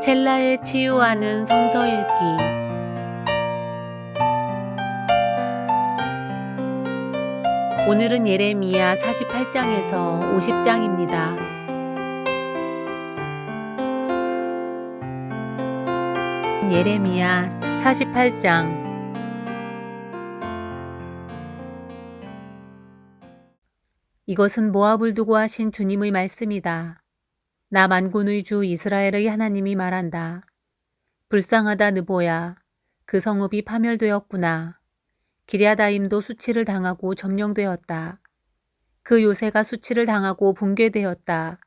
첼라에 치유하는 성서 읽기. 오늘은 예레미야 48장에서 50장입니다. 예레미야 48장. 이것은 모압을 두고 하신 주님의 말씀이다. 나 만군의 주 이스라엘의 하나님이 말한다. 불쌍하다 느보야. 그 성읍이 파멸되었구나. 기럇아임도 수치를 당하고 점령되었다. 그 요새가 수치를 당하고 붕괴되었다.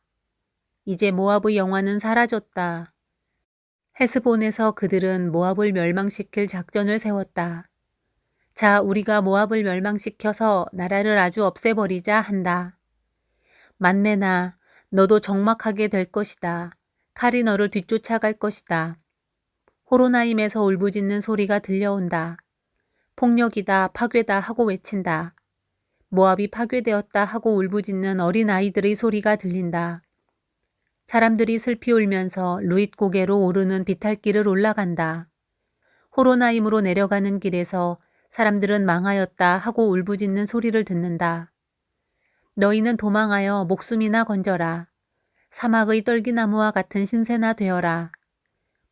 이제 모압의 영화는 사라졌다. 헤스본에서 그들은 모압을 멸망시킬 작전을 세웠다. 자, 우리가 모압을 멸망시켜서 나라를 아주 없애버리자 한다. 만메나, 너도 적막하게 될 것이다. 칼이 너를 뒤쫓아갈 것이다. 호로나임에서 울부짖는 소리가 들려온다. 폭력이다, 파괴다 하고 외친다. 모압이 파괴되었다 하고 울부짖는 어린아이들의 소리가 들린다. 사람들이 슬피 울면서 루잇 고개로 오르는 비탈길을 올라간다. 호로나임으로 내려가는 길에서 사람들은 망하였다 하고 울부짖는 소리를 듣는다. 너희는 도망하여 목숨이나 건져라. 사막의 떨기나무와 같은 신세나 되어라.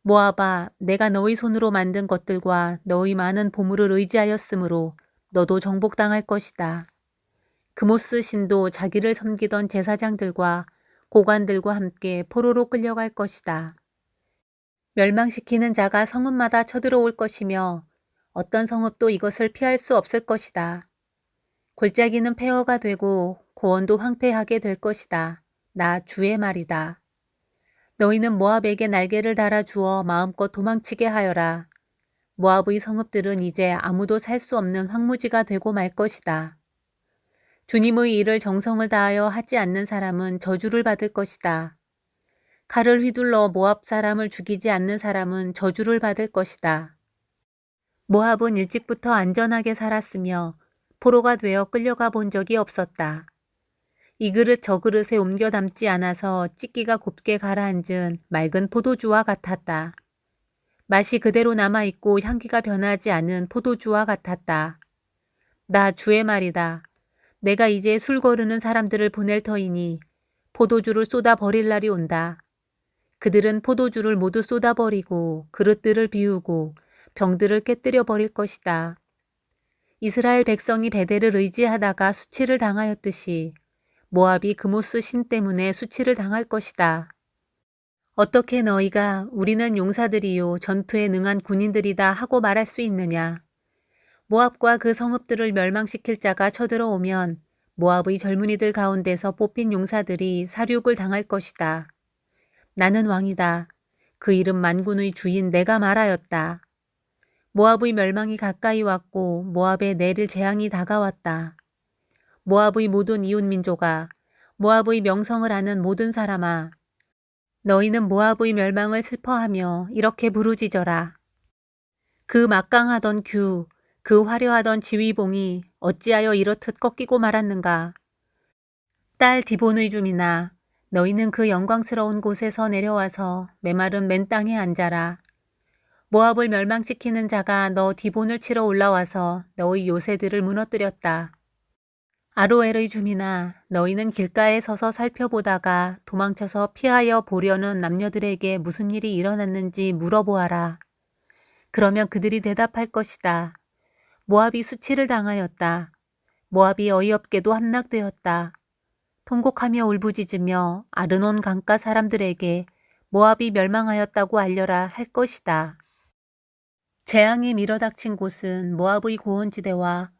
모압아, 내가 너희 손으로 만든 것들과 너희 많은 보물을 의지하였으므로 너도 정복당할 것이다. 그모스 신도 자기를 섬기던 제사장들과 고관들과 함께 포로로 끌려갈 것이다. 멸망시키는 자가 성읍마다 쳐들어올 것이며 어떤 성읍도 이것을 피할 수 없을 것이다. 골짜기는 폐허가 되고 고원도 황폐하게 될 것이다. 나 주의 말이다. 너희는 모압에게 날개를 달아주어 마음껏 도망치게 하여라. 모압의 성읍들은 이제 아무도 살 수 없는 황무지가 되고 말 것이다. 주님의 일을 정성을 다하여 하지 않는 사람은 저주를 받을 것이다. 칼을 휘둘러 모압 사람을 죽이지 않는 사람은 저주를 받을 것이다. 모압은 일찍부터 안전하게 살았으며 포로가 되어 끌려가 본 적이 없었다. 이 그릇 저 그릇에 옮겨 담지 않아서 찢기가 곱게 가라앉은 맑은 포도주와 같았다. 맛이 그대로 남아있고 향기가 변하지 않은 포도주와 같았다. 나 주의 말이다. 내가 이제 술 거르는 사람들을 보낼 터이니 포도주를 쏟아 버릴 날이 온다. 그들은 포도주를 모두 쏟아버리고 그릇들을 비우고 병들을 깨뜨려 버릴 것이다. 이스라엘 백성이 베델을 의지하다가 수치를 당하였듯이 모압이 그모스 신 때문에 수치를 당할 것이다. 어떻게 너희가 우리는 용사들이요 전투에 능한 군인들이다 하고 말할 수 있느냐. 모압과 그 성읍들을 멸망시킬 자가 쳐들어오면 모압의 젊은이들 가운데서 뽑힌 용사들이 사륙을 당할 것이다. 나는 왕이다. 그 이름 만군의 주인 내가 말하였다. 모압의 멸망이 가까이 왔고 모압에 내릴 재앙이 다가왔다. 모압의 모든 이웃민족아, 모압의 명성을 아는 모든 사람아, 너희는 모압의 멸망을 슬퍼하며 이렇게 부르짖어라. 그 막강하던 규, 그 화려하던 지휘봉이 어찌하여 이렇듯 꺾이고 말았는가. 딸 디본의 주민아, 너희는 그 영광스러운 곳에서 내려와서 메마른 맨 땅에 앉아라. 모압을 멸망시키는 자가 너 디본을 치러 올라와서 너희 요새들을 무너뜨렸다. 아로엘의 주민아, 너희는 길가에 서서 살펴보다가 도망쳐서 피하여 보려는 남녀들에게 무슨 일이 일어났는지 물어보아라. 그러면 그들이 대답할 것이다. 모압이 수치를 당하였다. 모압이 어이없게도 함락되었다. 통곡하며 울부짖으며 아르논 강가 사람들에게 모압이 멸망하였다고 알려라 할 것이다. 재앙이 밀어닥친 곳은 모압의 고원지대와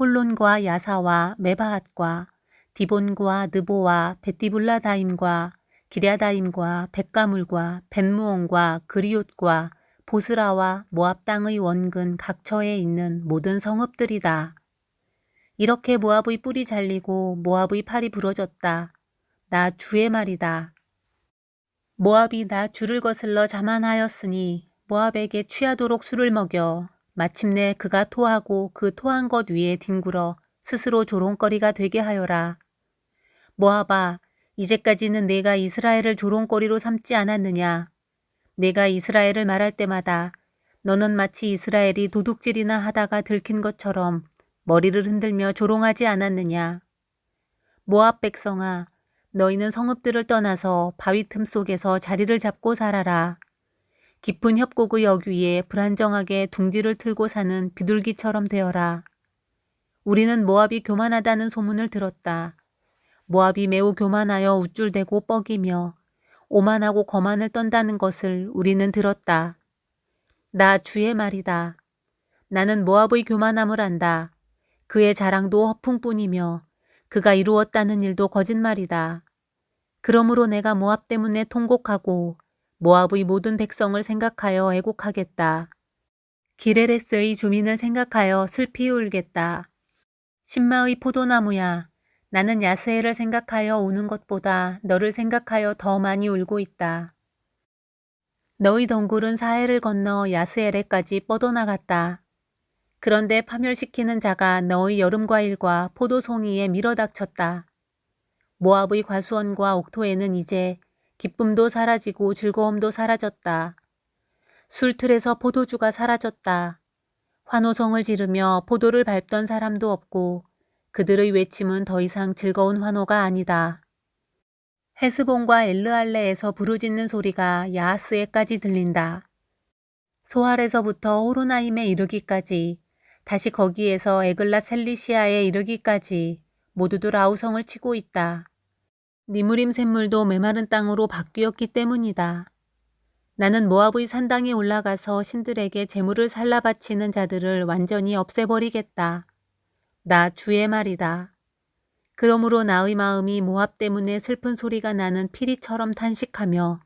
홀론과 야사와 메바핫과 디본과 느보와 벳디블라다임과 기럇아임과 벳가물과 벳무온과 그리옷과 보스라와 모압 땅의 원근 각처에 있는 모든 성읍들이다. 이렇게 모압의 뿔이 잘리고 모압의 팔이 부러졌다. 나 주의 말이다. 모압이 나 주를 거슬러 자만하였으니 모압에게 취하도록 술을 먹여 마침내 그가 토하고 그 토한 것 위에 뒹굴어 스스로 조롱거리가 되게 하여라. 모압아, 이제까지는 내가 이스라엘을 조롱거리로 삼지 않았느냐. 내가 이스라엘을 말할 때마다 너는 마치 이스라엘이 도둑질이나 하다가 들킨 것처럼 머리를 흔들며 조롱하지 않았느냐. 모압 백성아, 너희는 성읍들을 떠나서 바위 틈 속에서 자리를 잡고 살아라. 깊은 협곡의 역 위에 불안정하게 둥지를 틀고 사는 비둘기처럼 되어라. 우리는 모압이 교만하다는 소문을 들었다. 모압이 매우 교만하여 우쭐대고 뻐기며 오만하고 거만을 떤다는 것을 우리는 들었다. 나 주의 말이다. 나는 모압의 교만함을 안다. 그의 자랑도 허풍뿐이며 그가 이루었다는 일도 거짓말이다. 그러므로 내가 모압 때문에 통곡하고 모압의 모든 백성을 생각하여 애곡하겠다. 기레레스의 주민을 생각하여 슬피 울겠다. 신마의 포도나무야, 나는 야스엘을 생각하여 우는 것보다 너를 생각하여 더 많이 울고 있다. 너의 덩굴은 사해를 건너 야스엘에까지 뻗어나갔다. 그런데 파멸시키는 자가 너의 여름과일과 포도송이에 밀어닥쳤다. 모압의 과수원과 옥토에는 이제 기쁨도 사라지고 즐거움도 사라졌다. 술틀에서 포도주가 사라졌다. 환호성을 지르며 포도를 밟던 사람도 없고 그들의 외침은 더 이상 즐거운 환호가 아니다. 헤스본과 엘르알레에서 부르짖는 소리가 야하스에까지 들린다. 소알에서부터 호로나임에 이르기까지, 다시 거기에서 에글라 셀리시아에 이르기까지 모두들 아우성을 치고 있다. 니무림 샘물도 메마른 땅으로 바뀌었기 때문이다. 나는 모압의 산당에 올라가서 신들에게 제물을 살라 바치는 자들을 완전히 없애버리겠다. 나 주의 말이다. 그러므로 나의 마음이 모압 때문에 슬픈 소리가 나는 피리처럼 탄식하며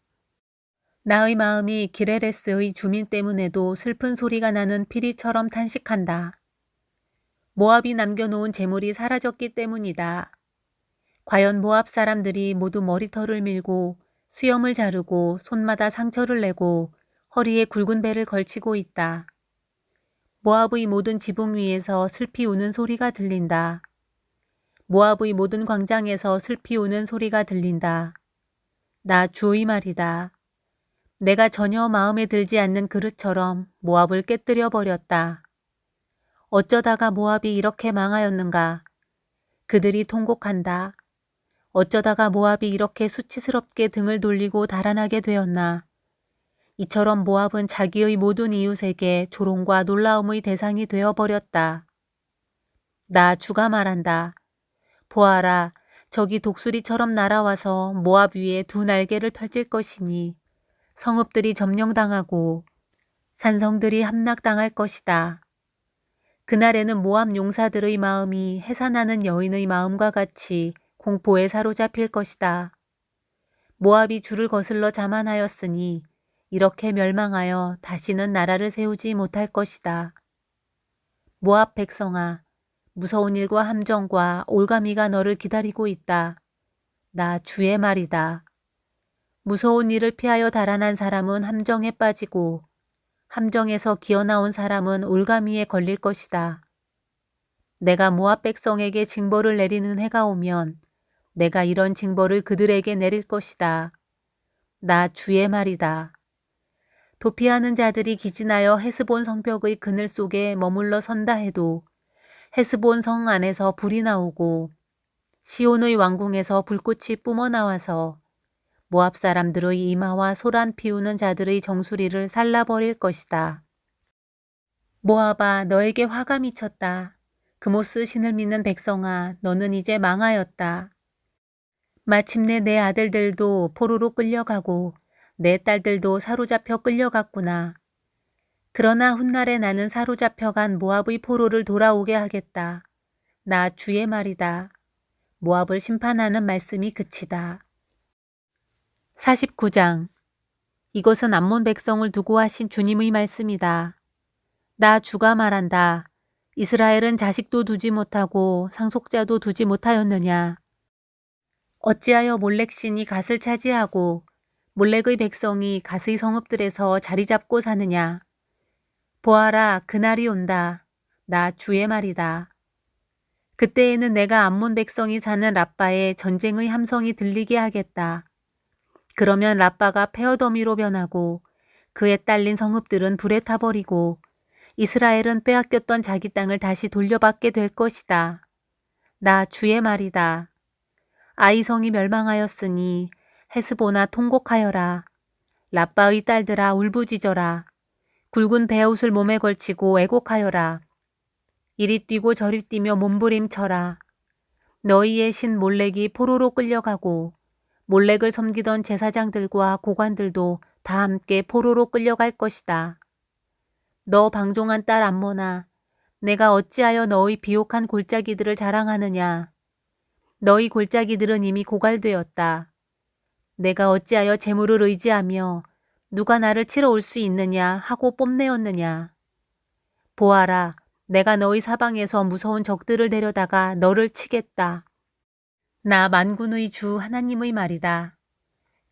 나의 마음이 기레레스의 주민 때문에도 슬픈 소리가 나는 피리처럼 탄식한다. 모압이 남겨놓은 재물이 사라졌기 때문이다. 과연 모압 사람들이 모두 머리털을 밀고 수염을 자르고 손마다 상처를 내고 허리에 굵은 배를 걸치고 있다. 모압의 모든 지붕 위에서 슬피 우는 소리가 들린다. 모압의 모든 광장에서 슬피 우는 소리가 들린다. 나 주의 말이다. 내가 전혀 마음에 들지 않는 그릇처럼 모압을 깨뜨려 버렸다. 어쩌다가 모압이 이렇게 망하였는가. 그들이 통곡한다. 어쩌다가 모압이 이렇게 수치스럽게 등을 돌리고 달아나게 되었나. 이처럼 모압은 자기의 모든 이웃에게 조롱과 놀라움의 대상이 되어버렸다. 나 주가 말한다. 보아라, 저기 독수리처럼 날아와서 모압 위에 두 날개를 펼칠 것이니 성읍들이 점령당하고 산성들이 함락당할 것이다. 그날에는 모압 용사들의 마음이 해산하는 여인의 마음과 같이 공포에 사로잡힐 것이다. 모압이 주를 거슬러 자만하였으니 이렇게 멸망하여 다시는 나라를 세우지 못할 것이다. 모압 백성아, 무서운 일과 함정과 올가미가 너를 기다리고 있다. 나 주의 말이다. 무서운 일을 피하여 달아난 사람은 함정에 빠지고 함정에서 기어나온 사람은 올가미에 걸릴 것이다. 내가 모압 백성에게 징벌을 내리는 해가 오면 내가 이런 징벌을 그들에게 내릴 것이다. 나 주의 말이다. 도피하는 자들이 기진하여 헤스본 성벽의 그늘 속에 머물러 선다 해도 헤스본 성 안에서 불이 나오고 시온의 왕궁에서 불꽃이 뿜어나와서 모압 사람들의 이마와 소란 피우는 자들의 정수리를 살라버릴 것이다. 모압아, 너에게 화가 미쳤다. 그모스 신을 믿는 백성아, 너는 이제 망하였다. 마침내 내 아들들도 포로로 끌려가고 내 딸들도 사로잡혀 끌려갔구나. 그러나 훗날에 나는 사로잡혀간 모압의 포로를 돌아오게 하겠다. 나 주의 말이다. 모압을 심판하는 말씀이 그치다. 49장. 이것은 암몬 백성을 두고 하신 주님의 말씀이다. 나 주가 말한다. 이스라엘은 자식도 두지 못하고 상속자도 두지 못하였느냐. 어찌하여 몰렉신이 갓을 차지하고 몰렉의 백성이 갓의 성읍들에서 자리 잡고 사느냐. 보아라, 그날이 온다. 나 주의 말이다. 그때에는 내가 암몬 백성이 사는 랍바에 전쟁의 함성이 들리게 하겠다. 그러면 랍바가 폐허더미로 변하고 그에 딸린 성읍들은 불에 타버리고 이스라엘은 빼앗겼던 자기 땅을 다시 돌려받게 될 것이다. 나 주의 말이다. 아이성이 멸망하였으니 헤스보나 통곡하여라. 라빠의 딸들아 울부짖어라. 굵은 베옷을 몸에 걸치고 애곡하여라. 이리 뛰고 저리 뛰며 몸부림쳐라. 너희의 신 몰렉이 포로로 끌려가고 몰렉을 섬기던 제사장들과 고관들도 다 함께 포로로 끌려갈 것이다. 너 방종한 딸 암모나, 내가 어찌하여 너의 비옥한 골짜기들을 자랑하느냐. 너희 골짜기들은 이미 고갈되었다. 내가 어찌하여 재물을 의지하며 누가 나를 치러 올 수 있느냐 하고 뽐내었느냐. 보아라, 내가 너희 사방에서 무서운 적들을 데려다가 너를 치겠다. 나 만군의 주 하나님의 말이다.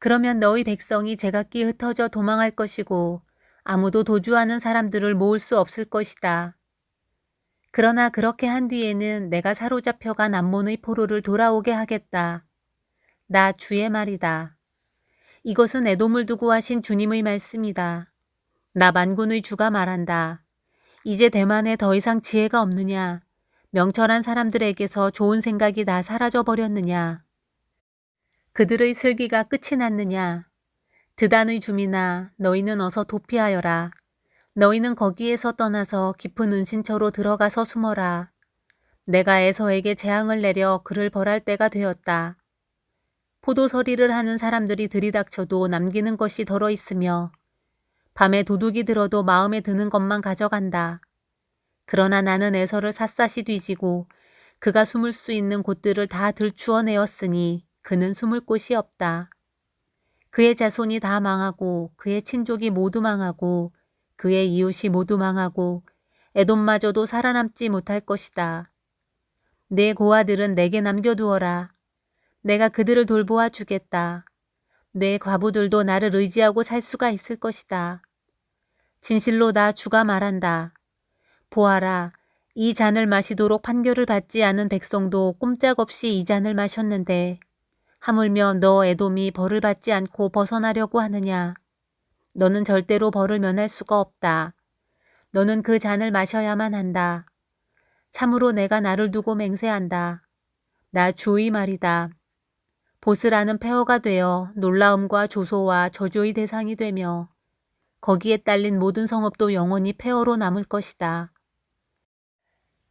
그러면 너희 백성이 제각기 흩어져 도망할 것이고 아무도 도주하는 사람들을 모을 수 없을 것이다. 그러나 그렇게 한 뒤에는 내가 사로잡혀간 암몬의 포로를 돌아오게 하겠다. 나 주의 말이다. 이것은 에돔을 두고 하신 주님의 말씀이다. 나 만군의 주가 말한다. 이제 대만에 더 이상 지혜가 없느냐? 명철한 사람들에게서 좋은 생각이 다 사라져 버렸느냐? 그들의 슬기가 끝이 났느냐? 드단의 주민아, 너희는 어서 도피하여라. 너희는 거기에서 떠나서 깊은 은신처로 들어가서 숨어라. 내가 에서에게 재앙을 내려 그를 벌할 때가 되었다. 포도서리를 하는 사람들이 들이닥쳐도 남기는 것이 덜어 있으며 밤에 도둑이 들어도 마음에 드는 것만 가져간다. 그러나 나는 에서를 샅샅이 뒤지고 그가 숨을 수 있는 곳들을 다 들추어내었으니 그는 숨을 곳이 없다. 그의 자손이 다 망하고 그의 친족이 모두 망하고 그의 이웃이 모두 망하고 에돔마저도 살아남지 못할 것이다. 내 고아들은 내게 남겨두어라. 내가 그들을 돌보아 주겠다. 내 과부들도 나를 의지하고 살 수가 있을 것이다. 진실로 나 주가 말한다. 보아라, 이 잔을 마시도록 판결을 받지 않은 백성도 꼼짝없이 이 잔을 마셨는데 하물며 너 에돔이 벌을 받지 않고 벗어나려고 하느냐. 너는 절대로 벌을 면할 수가 없다. 너는 그 잔을 마셔야만 한다. 참으로 내가 나를 두고 맹세한다. 나 주의 말이다. 보스라는 폐허가 되어 놀라움과 조소와 저주의 대상이 되며 거기에 딸린 모든 성읍도 영원히 폐허로 남을 것이다.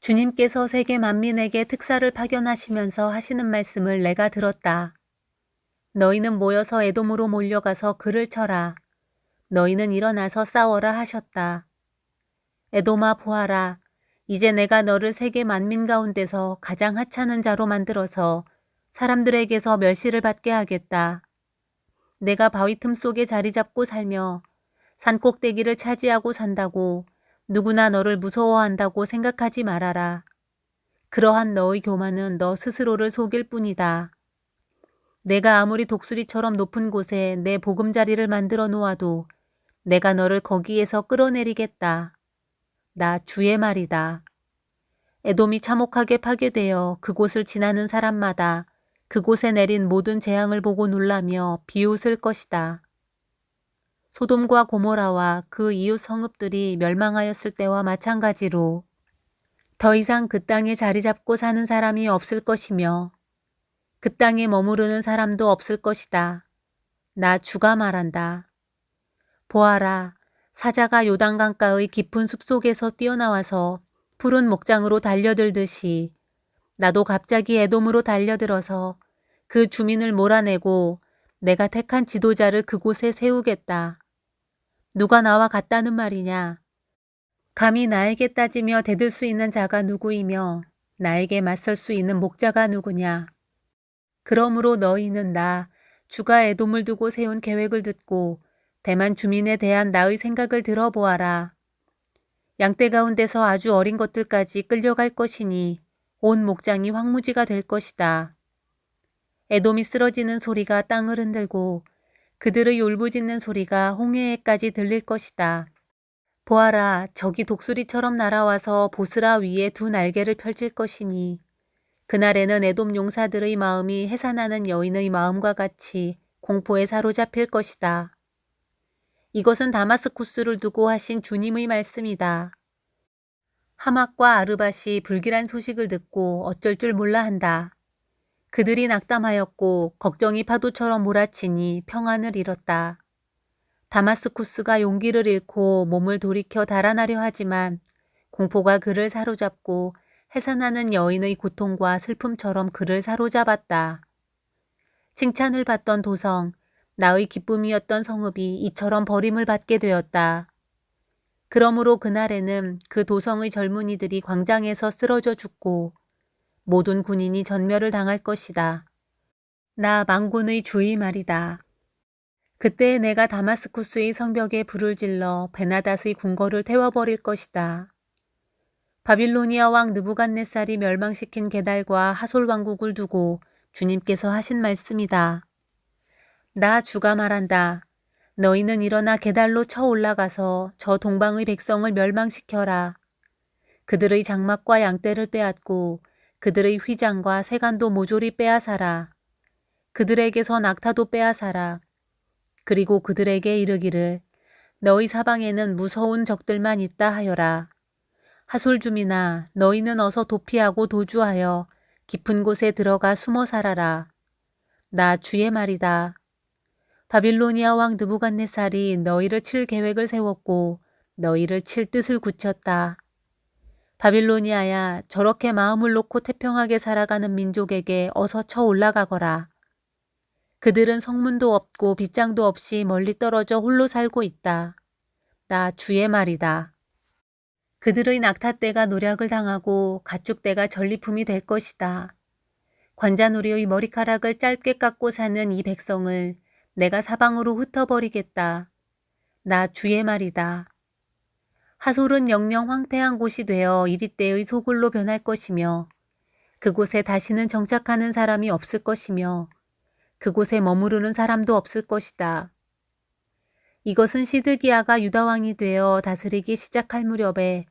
주님께서 세계 만민에게 특사를 파견하시면서 하시는 말씀을 내가 들었다. 너희는 모여서 에돔으로 몰려가서 그를 쳐라. 너희는 일어나서 싸워라 하셨다. 에돔아 보아라. 이제 내가 너를 세계 만민 가운데서 가장 하찮은 자로 만들어서 사람들에게서 멸시를 받게 하겠다. 내가 바위 틈 속에 자리 잡고 살며 산꼭대기를 차지하고 산다고 누구나 너를 무서워한다고 생각하지 말아라. 그러한 너의 교만은 너 스스로를 속일 뿐이다. 내가 아무리 독수리처럼 높은 곳에 내 보금자리를 만들어 놓아도 내가 너를 거기에서 끌어내리겠다. 나 주의 말이다. 에돔이 참혹하게 파괴되어 그곳을 지나는 사람마다 그곳에 내린 모든 재앙을 보고 놀라며 비웃을 것이다. 소돔과 고모라와 그 이웃 성읍들이 멸망하였을 때와 마찬가지로 더 이상 그 땅에 자리 잡고 사는 사람이 없을 것이며 그 땅에 머무르는 사람도 없을 것이다. 나 주가 말한다. 보아라, 사자가 요단강가의 깊은 숲속에서 뛰어나와서 푸른 목장으로 달려들듯이 나도 갑자기 에돔으로 달려들어서 그 주민을 몰아내고 내가 택한 지도자를 그곳에 세우겠다. 누가 나와 같다는 말이냐? 감히 나에게 따지며 대들 수 있는 자가 누구이며 나에게 맞설 수 있는 목자가 누구냐? 그러므로 너희는 나 주가 에돔을 두고 세운 계획을 듣고 대만 주민에 대한 나의 생각을 들어보아라. 양떼 가운데서 아주 어린 것들까지 끌려갈 것이니 온 목장이 황무지가 될 것이다. 에돔이 쓰러지는 소리가 땅을 흔들고 그들의 울부짖는 소리가 홍해에까지 들릴 것이다. 보아라, 적이 독수리처럼 날아와서 보스라 위에 두 날개를 펼칠 것이니 그날에는 에돔 용사들의 마음이 해산하는 여인의 마음과 같이 공포에 사로잡힐 것이다. 이것은 다마스쿠스를 두고 하신 주님의 말씀이다. 하맛과 아르밧이 불길한 소식을 듣고 어쩔 줄 몰라 한다. 그들이 낙담하였고 걱정이 파도처럼 몰아치니 평안을 잃었다. 다마스쿠스가 용기를 잃고 몸을 돌이켜 달아나려 하지만 공포가 그를 사로잡고 해산하는 여인의 고통과 슬픔처럼 그를 사로잡았다. 칭찬을 받던 도성, 나의 기쁨이었던 성읍이 이처럼 버림을 받게 되었다. 그러므로 그날에는 그 도성의 젊은이들이 광장에서 쓰러져 죽고 모든 군인이 전멸을 당할 것이다. 나 만군의 주의 말이다. 그때 내가 다마스쿠스의 성벽에 불을 질러 베나닷의 궁궐을 태워버릴 것이다. 바빌로니아 왕 느부갓네살이 멸망시킨 게달과 하솔 왕국을 두고 주님께서 하신 말씀이다. 나 주가 말한다. 너희는 일어나 게달로 쳐 올라가서 저 동방의 백성을 멸망시켜라. 그들의 장막과 양떼를 빼앗고 그들의 휘장과 세간도 모조리 빼앗아라. 그들에게서 낙타도 빼앗아라. 그리고 그들에게 이르기를 너희 사방에는 무서운 적들만 있다 하여라. 하솔줌이나 너희는 어서 도피하고 도주하여 깊은 곳에 들어가 숨어 살아라. 나 주의 말이다. 바빌로니아 왕 느부갓네살이 너희를 칠 계획을 세웠고 너희를 칠 뜻을 굳혔다. 바빌로니아야, 저렇게 마음을 놓고 태평하게 살아가는 민족에게 어서 쳐 올라가거라. 그들은 성문도 없고 빗장도 없이 멀리 떨어져 홀로 살고 있다. 나 주의 말이다. 그들의 낙타떼가 노략을 당하고 가축떼가 전리품이 될 것이다. 관자놀이의 머리카락을 짧게 깎고 사는 이 백성을 내가 사방으로 흩어버리겠다. 나 주의 말이다. 하솔은 영영 황폐한 곳이 되어 이리떼의 소굴로 변할 것이며 그곳에 다시는 정착하는 사람이 없을 것이며 그곳에 머무르는 사람도 없을 것이다. 이것은 시드기야가 유다왕이 되어 다스리기 시작할 무렵에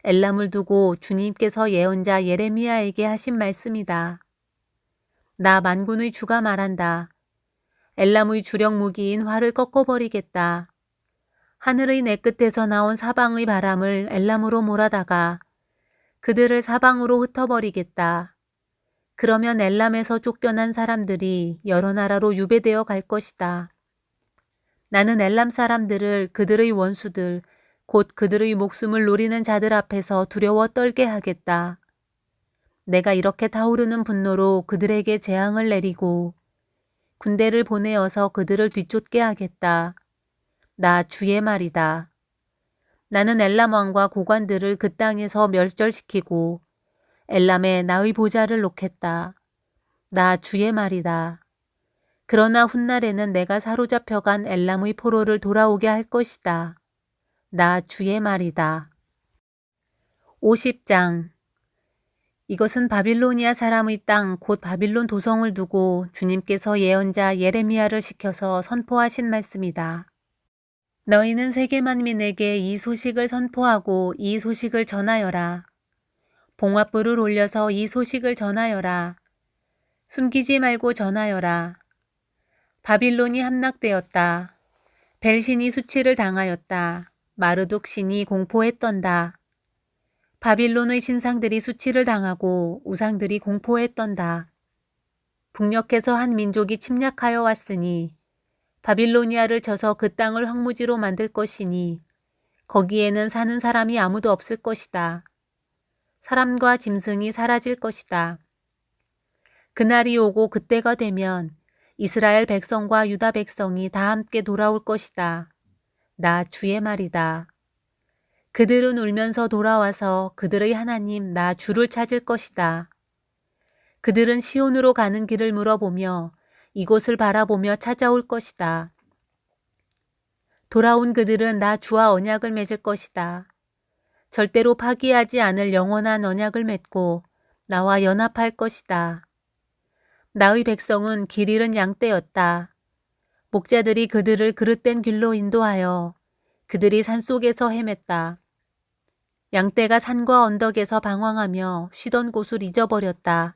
엘람을 두고 주님께서 예언자 예레미야에게 하신 말씀이다. 나 만군의 주가 말한다. 엘람의 주력 무기인 활을 꺾어버리겠다. 하늘의 내끝에서 나온 사방의 바람을 엘람으로 몰아다가 그들을 사방으로 흩어버리겠다. 그러면 엘람에서 쫓겨난 사람들이 여러 나라로 유배되어 갈 것이다. 나는 엘람 사람들을 그들의 원수들, 곧 그들의 목숨을 노리는 자들 앞에서 두려워 떨게 하겠다. 내가 이렇게 타오르는 분노로 그들에게 재앙을 내리고 군대를 보내어서 그들을 뒤쫓게 하겠다. 나 주의 말이다. 나는 엘람 왕과 고관들을 그 땅에서 멸절시키고 엘람에 나의 보좌를 놓겠다. 나 주의 말이다. 그러나 훗날에는 내가 사로잡혀간 엘람의 포로를 돌아오게 할 것이다. 나 주의 말이다. 50장. 이것은 바빌로니아 사람의 땅 곧 바빌론 도성을 두고 주님께서 예언자 예레미야를 시켜서 선포하신 말씀이다. 너희는 세계 만민에게 이 소식을 선포하고 이 소식을 전하여라. 봉화불을 올려서 이 소식을 전하여라. 숨기지 말고 전하여라. 바빌론이 함락되었다. 벨신이 수치를 당하였다. 마르둑 신이 공포했던다. 바빌론의 신상들이 수치를 당하고 우상들이 공포했던다. 북녘에서 한 민족이 침략하여 왔으니 바빌로니아를 쳐서 그 땅을 황무지로 만들 것이니 거기에는 사는 사람이 아무도 없을 것이다. 사람과 짐승이 사라질 것이다. 그날이 오고 그때가 되면 이스라엘 백성과 유다 백성이 다 함께 돌아올 것이다. 나 주의 말이다. 그들은 울면서 돌아와서 그들의 하나님 나 주를 찾을 것이다. 그들은 시온으로 가는 길을 물어보며 이곳을 바라보며 찾아올 것이다. 돌아온 그들은 나 주와 언약을 맺을 것이다. 절대로 파기하지 않을 영원한 언약을 맺고 나와 연합할 것이다. 나의 백성은 길 잃은 양떼였다. 목자들이 그들을 그릇된 길로 인도하여 그들이 산속에서 헤맸다. 양떼가 산과 언덕에서 방황하며 쉬던 곳을 잊어버렸다.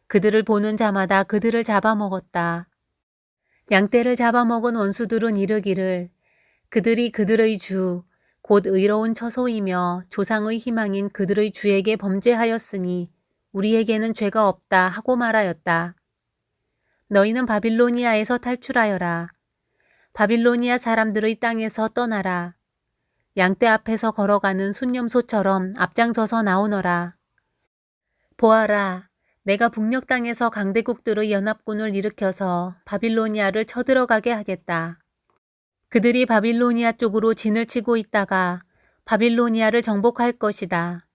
그들을 보는 자마다 그들을 잡아먹었다. 양떼를 잡아먹은 원수들은 이르기를 그들이 그들의 주, 곧 의로운 처소이며 조상의 희망인 그들의 주에게 범죄하였으니 우리에게는 죄가 없다 하고 말하였다. 너희는 바빌로니아에서 탈출하여라. 바빌로니아 사람들의 땅에서 떠나라. 양떼 앞에서 걸어가는 순념소처럼 앞장서서 나오너라. 보아라, 내가 북녘 땅에서 강대국들의 연합군을 일으켜서 바빌로니아를 쳐들어가게 하겠다. 그들이 바빌로니아 쪽으로 진을 치고 있다가 바빌로니아를 정복할 것이다.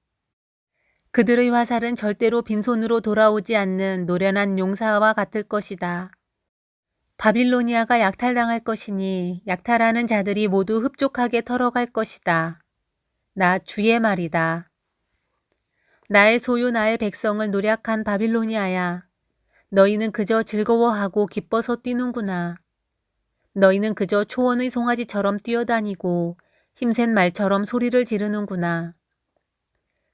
그들의 화살은 절대로 빈손으로 돌아오지 않는 노련한 용사와 같을 것이다. 바빌로니아가 약탈당할 것이니 약탈하는 자들이 모두 흡족하게 털어갈 것이다. 나 주의 말이다. 나의 소유 나의 백성을 노략한 바빌로니아야. 너희는 그저 즐거워하고 기뻐서 뛰는구나. 너희는 그저 초원의 송아지처럼 뛰어다니고 힘센 말처럼 소리를 지르는구나.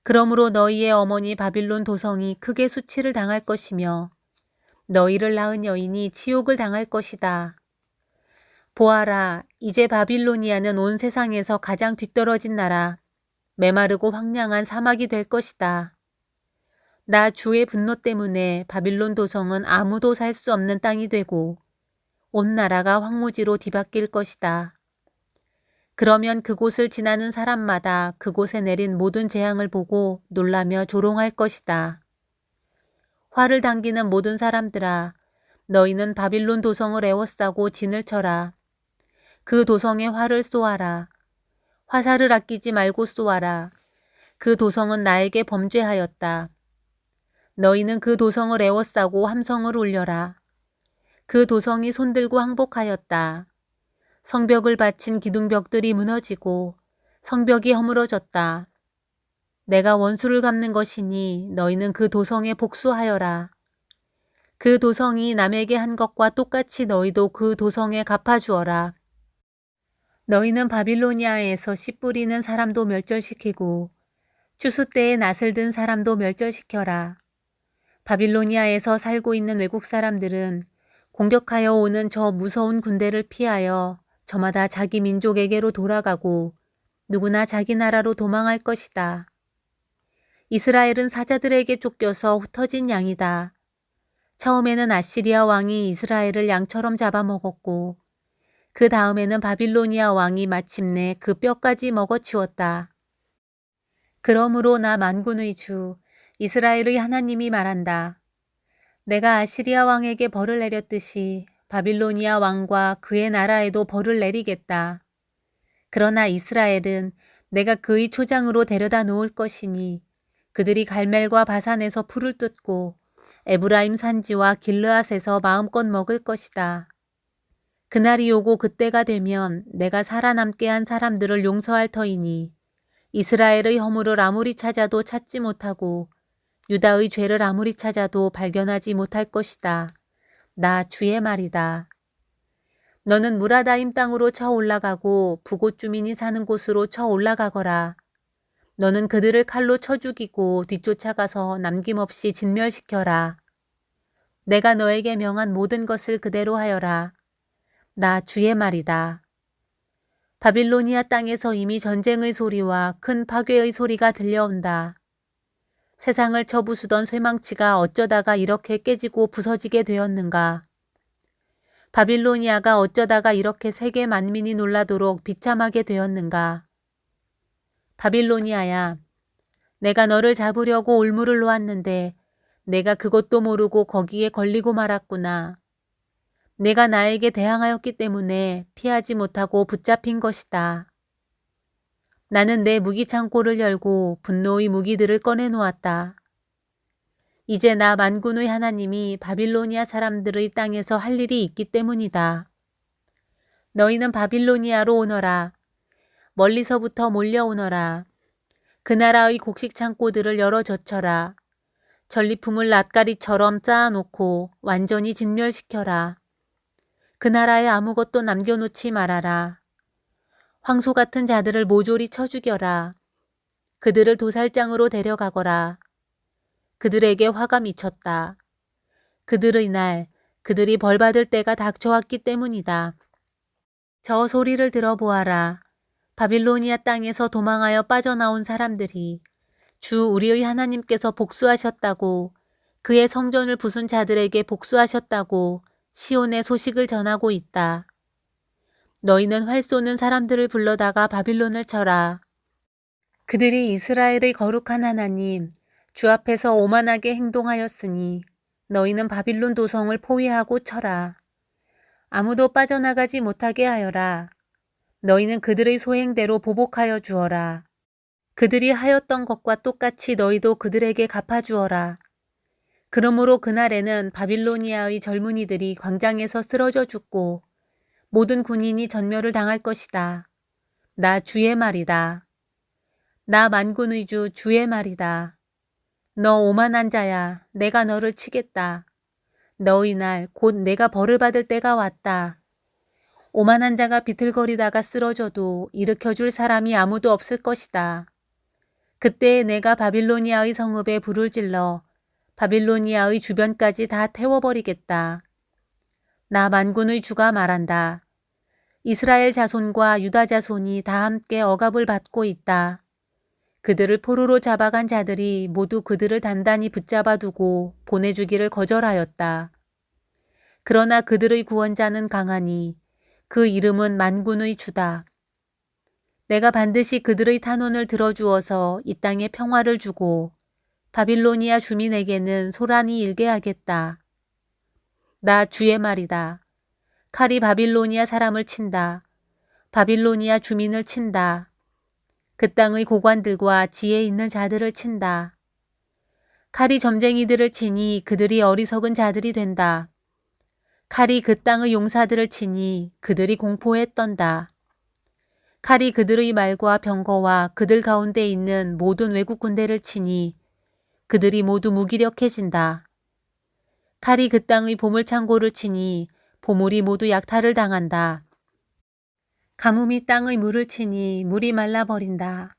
그러므로 너희의 어머니 바빌론 도성이 크게 수치를 당할 것이며 너희를 낳은 여인이 치욕을 당할 것이다. 보아라, 이제 바빌로니아는 온 세상에서 가장 뒤떨어진 나라, 메마르고 황량한 사막이 될 것이다. 나 주의 분노 때문에 바빌론 도성은 아무도 살 수 없는 땅이 되고 온 나라가 황무지로 뒤바뀔 것이다. 그러면 그곳을 지나는 사람마다 그곳에 내린 모든 재앙을 보고 놀라며 조롱할 것이다. 활을 당기는 모든 사람들아, 너희는 바빌론 도성을 에워싸고 진을 쳐라. 그 도성에 활을 쏘아라. 화살을 아끼지 말고 쏘아라. 그 도성은 나에게 범죄하였다. 너희는 그 도성을 에워싸고 함성을 울려라. 그 도성이 손들고 항복하였다. 성벽을 바친 기둥벽들이 무너지고 성벽이 허물어졌다. 내가 원수를 갚는 것이니 너희는 그 도성에 복수하여라. 그 도성이 남에게 한 것과 똑같이 너희도 그 도성에 갚아주어라. 너희는 바빌로니아에서 씨 뿌리는 사람도 멸절시키고 추수 때에 낫을 든 사람도 멸절시켜라. 바빌로니아에서 살고 있는 외국 사람들은 공격하여 오는 저 무서운 군대를 피하여 저마다 자기 민족에게로 돌아가고 누구나 자기 나라로 도망할 것이다. 이스라엘은 사자들에게 쫓겨서 흩어진 양이다. 처음에는 아시리아 왕이 이스라엘을 양처럼 잡아먹었고 그 다음에는 바빌로니아 왕이 마침내 그 뼈까지 먹어치웠다. 그러므로 나 만군의 주 이스라엘의 하나님이 말한다. 내가 아시리아 왕에게 벌을 내렸듯이 바빌로니아 왕과 그의 나라에도 벌을 내리겠다. 그러나 이스라엘은 내가 그의 초장으로 데려다 놓을 것이니 그들이 갈멜과 바산에서 풀을 뜯고 에브라임 산지와 길르앗에서 마음껏 먹을 것이다. 그날이 오고 그때가 되면 내가 살아남게 한 사람들을 용서할 터이니 이스라엘의 허물을 아무리 찾아도 찾지 못하고 유다의 죄를 아무리 찾아도 발견하지 못할 것이다. 나 주의 말이다. 너는 무라다임 땅으로 쳐 올라가고 부곳 주민이 사는 곳으로 쳐 올라가거라. 너는 그들을 칼로 쳐 죽이고 뒤쫓아가서 남김없이 진멸시켜라. 내가 너에게 명한 모든 것을 그대로 하여라. 나 주의 말이다. 바빌로니아 땅에서 이미 전쟁의 소리와 큰 파괴의 소리가 들려온다. 세상을 쳐부수던 쇠망치가 어쩌다가 이렇게 깨지고 부서지게 되었는가. 바빌로니아가 어쩌다가 이렇게 세계 만민이 놀라도록 비참하게 되었는가. 바빌로니아야, 내가 너를 잡으려고 올무를 놓았는데 내가 그것도 모르고 거기에 걸리고 말았구나. 내가 나에게 대항하였기 때문에 피하지 못하고 붙잡힌 것이다. 나는 내 무기창고를 열고 분노의 무기들을 꺼내놓았다. 이제 나 만군의 하나님이 바빌로니아 사람들의 땅에서 할 일이 있기 때문이다. 너희는 바빌로니아로 오너라. 멀리서부터 몰려오너라. 그 나라의 곡식 창고들을 열어 젖혀라. 전리품을 낫가리처럼 쌓아놓고 완전히 진멸시켜라. 그 나라에 아무것도 남겨놓지 말아라. 황소 같은 자들을 모조리 쳐 죽여라. 그들을 도살장으로 데려가거라. 그들에게 화가 미쳤다. 그들의 날, 그들이 벌받을 때가 닥쳐왔기 때문이다. 저 소리를 들어보아라. 바빌로니아 땅에서 도망하여 빠져나온 사람들이 주 우리의 하나님께서 복수하셨다고, 그의 성전을 부순 자들에게 복수하셨다고 시온의 소식을 전하고 있다. 너희는 활 쏘는 사람들을 불러다가 바빌론을 쳐라. 그들이 이스라엘의 거룩한 하나님 주 앞에서 오만하게 행동하였으니 너희는 바빌론 도성을 포위하고 쳐라. 아무도 빠져나가지 못하게 하여라. 너희는 그들의 소행대로 보복하여 주어라. 그들이 하였던 것과 똑같이 너희도 그들에게 갚아주어라. 그러므로 그날에는 바빌로니아의 젊은이들이 광장에서 쓰러져 죽고 모든 군인이 전멸을 당할 것이다. 나 주의 말이다. 나 만군의 주 주의 말이다. 너 오만한 자야, 내가 너를 치겠다. 너희 날 곧 내가 벌을 받을 때가 왔다. 오만한 자가 비틀거리다가 쓰러져도 일으켜줄 사람이 아무도 없을 것이다. 그때에 내가 바빌로니아의 성읍에 불을 질러 바빌로니아의 주변까지 다 태워버리겠다. 나 만군의 주가 말한다. 이스라엘 자손과 유다 자손이 다 함께 억압을 받고 있다. 그들을 포로로 잡아간 자들이 모두 그들을 단단히 붙잡아 두고 보내주기를 거절하였다. 그러나 그들의 구원자는 강하니 그 이름은 만군의 주다. 내가 반드시 그들의 탄원을 들어주어서 이 땅에 평화를 주고 바빌로니아 주민에게는 소란이 일게 하겠다. 나 주의 말이다. 칼이 바빌로니아 사람을 친다. 바빌로니아 주민을 친다. 그 땅의 고관들과 지혜 있는 자들을 친다. 칼이 점쟁이들을 치니 그들이 어리석은 자들이 된다. 칼이 그 땅의 용사들을 치니 그들이 공포에 떤다. 칼이 그들의 말과 병거와 그들 가운데 있는 모든 외국 군대를 치니 그들이 모두 무기력해진다. 칼이 그 땅의 보물창고를 치니 보물이 모두 약탈을 당한다. 가뭄이 땅의 물을 치니 물이 말라버린다.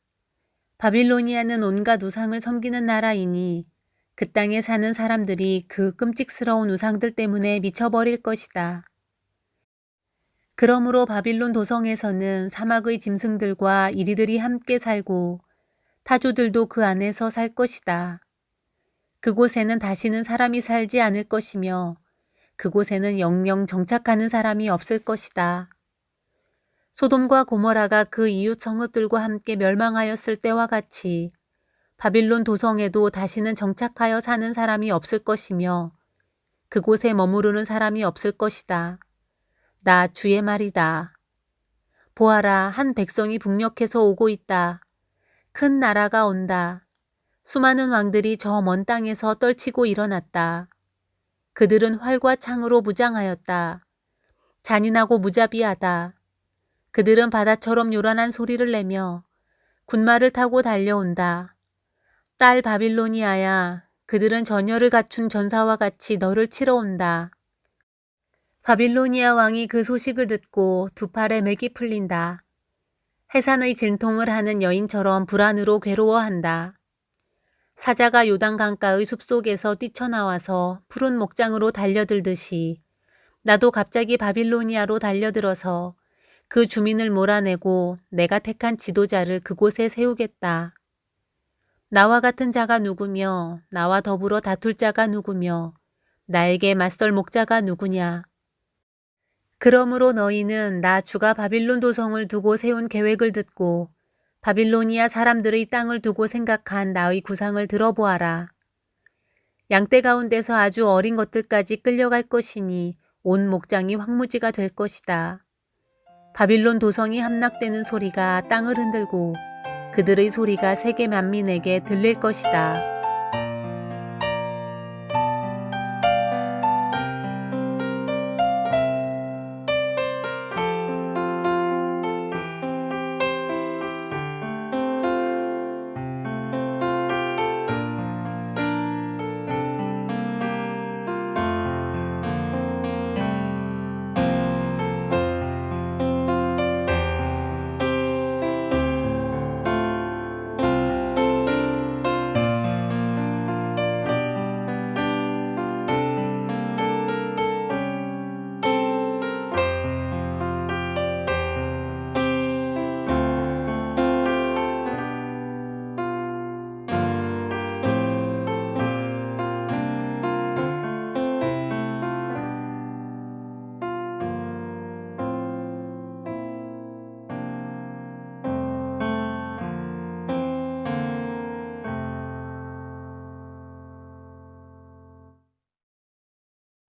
바빌로니아는 온갖 우상을 섬기는 나라이니 그 땅에 사는 사람들이 그 끔찍스러운 우상들 때문에 미쳐버릴 것이다. 그러므로 바빌론 도성에서는 사막의 짐승들과 이리들이 함께 살고 타조들도 그 안에서 살 것이다. 그곳에는 다시는 사람이 살지 않을 것이며 그곳에는 영영 정착하는 사람이 없을 것이다. 소돔과 고모라가 그 이웃 성읍들과 함께 멸망하였을 때와 같이 바빌론 도성에도 다시는 정착하여 사는 사람이 없을 것이며 그곳에 머무르는 사람이 없을 것이다. 나 주의 말이다. 보아라, 한 백성이 북녘에서 오고 있다. 큰 나라가 온다. 수많은 왕들이 저 먼 땅에서 떨치고 일어났다. 그들은 활과 창으로 무장하였다. 잔인하고 무자비하다. 그들은 바다처럼 요란한 소리를 내며 군마를 타고 달려온다. 딸 바빌로니아야, 그들은 전열을 갖춘 전사와 같이 너를 치러 온다. 바빌로니아 왕이 그 소식을 듣고 두 팔에 맥이 풀린다. 해산의 진통을 하는 여인처럼 불안으로 괴로워한다. 사자가 요단 강가의 숲속에서 뛰쳐나와서 푸른 목장으로 달려들듯이 나도 갑자기 바빌로니아로 달려들어서 그 주민을 몰아내고 내가 택한 지도자를 그곳에 세우겠다. 나와 같은 자가 누구며 나와 더불어 다툴 자가 누구며 나에게 맞설 목자가 누구냐. 그러므로 너희는 나 주가 바빌론 도성을 두고 세운 계획을 듣고 바빌로니아 사람들의 땅을 두고 생각한 나의 구상을 들어보아라. 양떼 가운데서 아주 어린 것들까지 끌려갈 것이니 온 목장이 황무지가 될 것이다. 바빌론 도성이 함락되는 소리가 땅을 흔들고 그들의 소리가 세계 만민에게 들릴 것이다.